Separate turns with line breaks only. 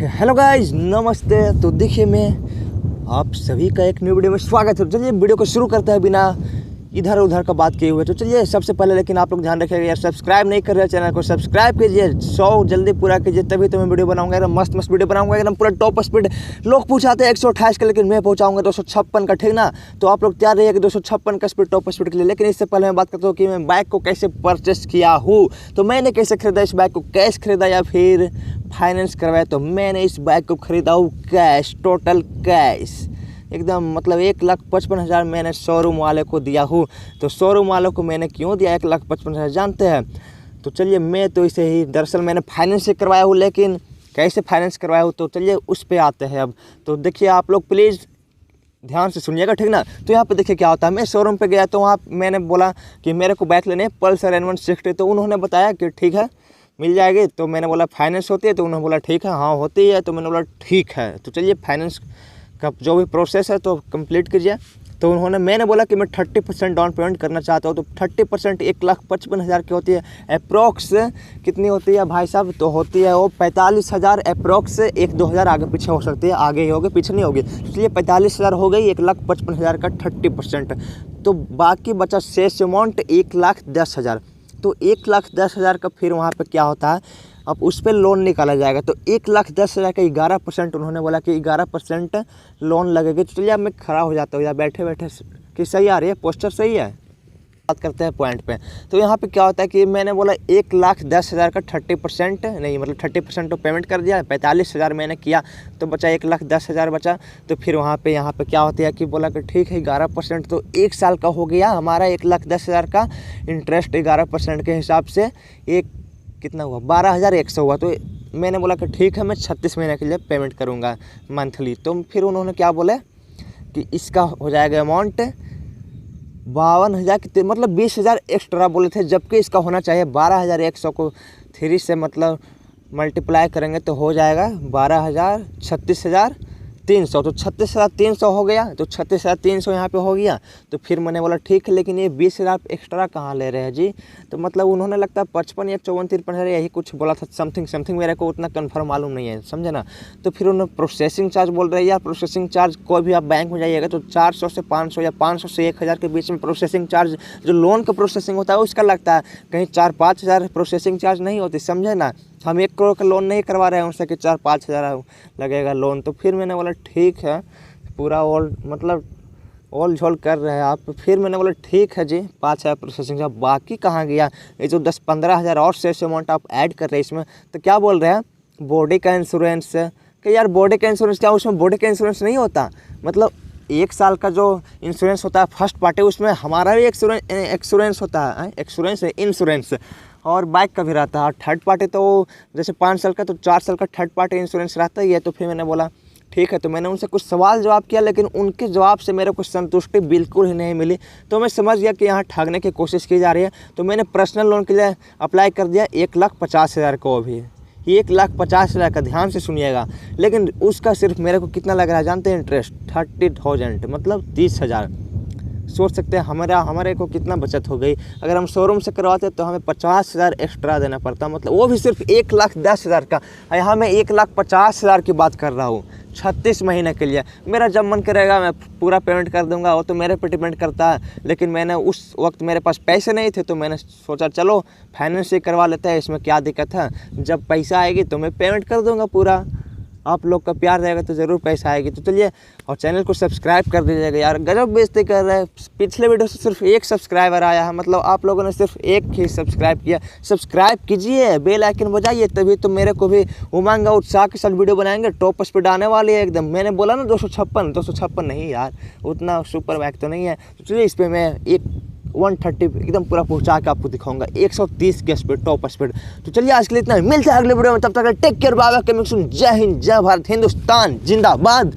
Hello guys, नमस्ते। तो देखिए, मैं आप सभी का एक न्यू वीडियो में स्वागत है। चलिए वीडियो को शुरू करते हैं बिना इधर उधर का बात किए हुए। तो चलिए सबसे पहले लेकिन आप लोग ध्यान रखिएगा यार, सब्सक्राइब नहीं कर रहे चैनल को सब्सक्राइब कीजिए। 100 जल्दी पूरा कीजिए, तभी तो मैं वीडियो बनाऊंगा। एकदम मस्त मस्त वीडियो बनाऊंगा, एकदम पूरा टॉप स्पीड। लोग पूछाते हैं 128 का, लेकिन मैं पहुंचाऊंगा 256 का, ठीक ना। तो आप लोग तैयार रहिए कि 256 का स्पीड टॉप स्पीड के लिए। लेकिन इससे पहले मैं बात करता हूँ कि मैं बाइक को कैसे परचेस किया हूँ। तो मैंने कैसे खरीदा इस बाइक को, कैश खरीदा या फिर फाइनेंस करवाया। तो मैंने इस बाइक को खरीदा हूँ कैश, टोटल कैश एकदम, मतलब 1,55,000 मैंने शोरूम वाले को दिया हूँ। तो शोरूम वालों को मैंने क्यों दिया 1,55,000 जानते हैं। तो चलिए, मैं तो इसे ही दरअसल मैंने फाइनेंस से करवाया हूँ, लेकिन कैसे फाइनेंस करवाया हूँ तो चलिए उस पर आते हैं अब। तो देखिए आप लोग प्लीज़ ध्यान से सुनिएगा, ठीक ना। तो यहाँ पे देखिए क्या होता है। मैं शोरूम पे गया तो वहाँ मैंने बोला कि मेरे को बाइक लेने पल्सर N160। तो उन्होंने बताया कि ठीक है मिल जाएगी। तो मैंने बोला फाइनेंस होती है, तो उन्होंने बोला ठीक है हाँ होती है। तो मैंने बोला ठीक है। तो चलिए फाइनेंस का जो भी प्रोसेस है तो कंप्लीट कीजिए। तो मैंने बोला कि मैं 30% डाउन पेमेंट करना चाहता हूँ। तो 30% 1,55,000 की होती है। अप्रोक्स कितनी होती है भाई साहब, तो होती है वो 45,000 अप्रोक्स। 1-2 हज़ार आगे पीछे हो सकती है, आगे ही होगी पीछे नहीं होगी। इसलिए 45,000 हो गई 1,55,000 का 30%। तो बाकी बचा शेष अमाउंट 1,10,000। तो 1,10,000 का फिर वहाँ पे क्या होता है, अब उस पर लोन निकाला जाएगा। तो 1,10,000 का 11% उन्होंने बोला कि 11% लोन लगेगी। तो चलिए अब मैं खड़ा हो जाता हूँ यार, बैठे बैठे कि सही आ रही है, पोस्टर सही है। बात करते हैं पॉइंट पे। तो यहाँ पे क्या होता है कि मैंने बोला 1,10,000 का 30% नहीं, मतलब 30% तो पेमेंट कर दिया, 45,000 मैंने किया तो बचा 1,10,000 बचा। तो फिर वहाँ पे यहाँ पे क्या होती है कि बोला कि ठीक है 11%, तो 1 साल का हो गया हमारा 1,10,000 का इंटरेस्ट। 11% के हिसाब से एक कितना हुआ 12,100 हुआ। तो मैंने बोला कि ठीक है मैं 36 महीने के लिए पेमेंट करूँगा मंथली। तो फिर उन्होंने क्या बोले कि इसका हो जाएगा अमाउंट 52,000 की, मतलब 20,000 एक्स्ट्रा बोले थे, जबकि इसका होना चाहिए 12,100 को 3 से मतलब मल्टीप्लाई करेंगे तो हो जाएगा 12,000 36,300। तो 36,300 हो गया। तो 36,300 यहाँ पे हो गया। तो फिर मैंने बोला ठीक है, लेकिन ये 20,000 एक्स्ट्रा कहाँ ले रहे हैं जी। तो मतलब उन्होंने लगता है 55 या 54-53 यही कुछ बोला था, समथिंग मेरे को उतना कन्फर्म मालूम नहीं है, समझे ना। तो फिर उन्होंने प्रोसेसिंग चार्ज बोल रहे हैं यार। प्रोसेसिंग चार्ज कोई भी आप बैंक में जाइएगा तो 400 से 500 या 500 से 1,000 के बीच में प्रोसेसिंग चार्ज, जो लोन का प्रोसेसिंग होता है उसका लगता है। कहीं 4-5 हज़ार प्रोसेसिंग चार्ज नहीं होती, समझे ना। हम 1 करोड़ का लोन नहीं करवा रहे हैं उनसे कि 4-5 हज़ार लगेगा लोन। तो फिर मैंने बोला ठीक है, पूरा ओल झोल कर रहे हैं आप। फिर मैंने बोला ठीक है जी 5,000 प्रोसेसिंग चार्ज, बाकी कहाँ गया ये जो 10-15 हज़ार और शेष अमाउंट आप ऐड कर रहे हैं इसमें। तो क्या बोल रहे हैं बॉडी का इंश्योरेंस, कि यार बॉडी का इंश्योरेंस क्या, उसमें बॉडी का इंश्योरेंस नहीं होता। मतलब 1 साल का जो इंश्योरेंस होता है फर्स्ट पार्टी, उसमें हमारा भी एक्सोरेंस होता है, इंश्योरेंस और बाइक का भी रहता है। थर्ड पार्टी तो जैसे 5 साल का तो 4 साल का थर्ड पार्टी इंश्योरेंस रहता ही है। तो फिर मैंने बोला ठीक है। तो मैंने उनसे कुछ सवाल जवाब किया, लेकिन उनके जवाब से मेरे को संतुष्टि बिल्कुल ही नहीं मिली। तो मैं समझ गया कि यहाँ ठगने की कोशिश की जा रही है। तो मैंने पर्सनल लोन के लिए अप्लाई कर दिया 1,50,000 को। अभी 1,50,000 का, ध्यान से सुनिएगा। लेकिन उसका सिर्फ मेरे को कितना लग रहा है जानते हैं, इंटरेस्ट 30,000, मतलब 30,000। सोच सकते हैं हमारे को कितना बचत हो गई। अगर हम शोरूम से करवाते तो हमें 50,000 एक्स्ट्रा देना पड़ता, मतलब वो भी सिर्फ 1,10,000 का। यहाँ मैं 1,50,000 की बात कर रहा हूँ 36 महीने के लिए। मेरा जब मन करेगा मैं पूरा पेमेंट कर दूंगा, वो तो मेरे पे डिपेंड करता है। लेकिन मैंने उस वक्त मेरे पास पैसे नहीं थे, तो मैंने सोचा चलो फाइनेंस से करवा लेते हैं, इसमें क्या दिक्कत है। जब पैसा आएगी तो मैं पेमेंट कर दूंगा पूरा। आप लोग का प्यार रहेगा तो ज़रूर पैसा आएगी। तो चलिए, और चैनल को सब्सक्राइब कर दीजिएगा यार, गजब बेइज्जती कर रहे हैं। पिछले वीडियो से सिर्फ 1 सब्सक्राइबर आया है, मतलब आप लोगों ने सिर्फ 1 ही सब्सक्राइब किया। सब्सक्राइब कीजिए, बेल आइकन बजाइए, तभी तो मेरे को भी उमंग और उत्साह के साथ वीडियो बनाएंगे। टॉप स्पीड आने वाली है एकदम। मैंने बोला ना 256 नहीं यार, उतना सुपर बाइक तो नहीं है। तो चलिए इस पर मैं 130 एकदम पूरा पहुंचा के आपको दिखाऊंगा, 130 की स्पीड, टॉप स्पीड। तो चलिए आज के लिए इतना ही, मिलते हैं अगले वीडियो में। तब तक take care, bye bye, coming soon. जय हिंद, जय भारत, हिंदुस्तान जिंदाबाद।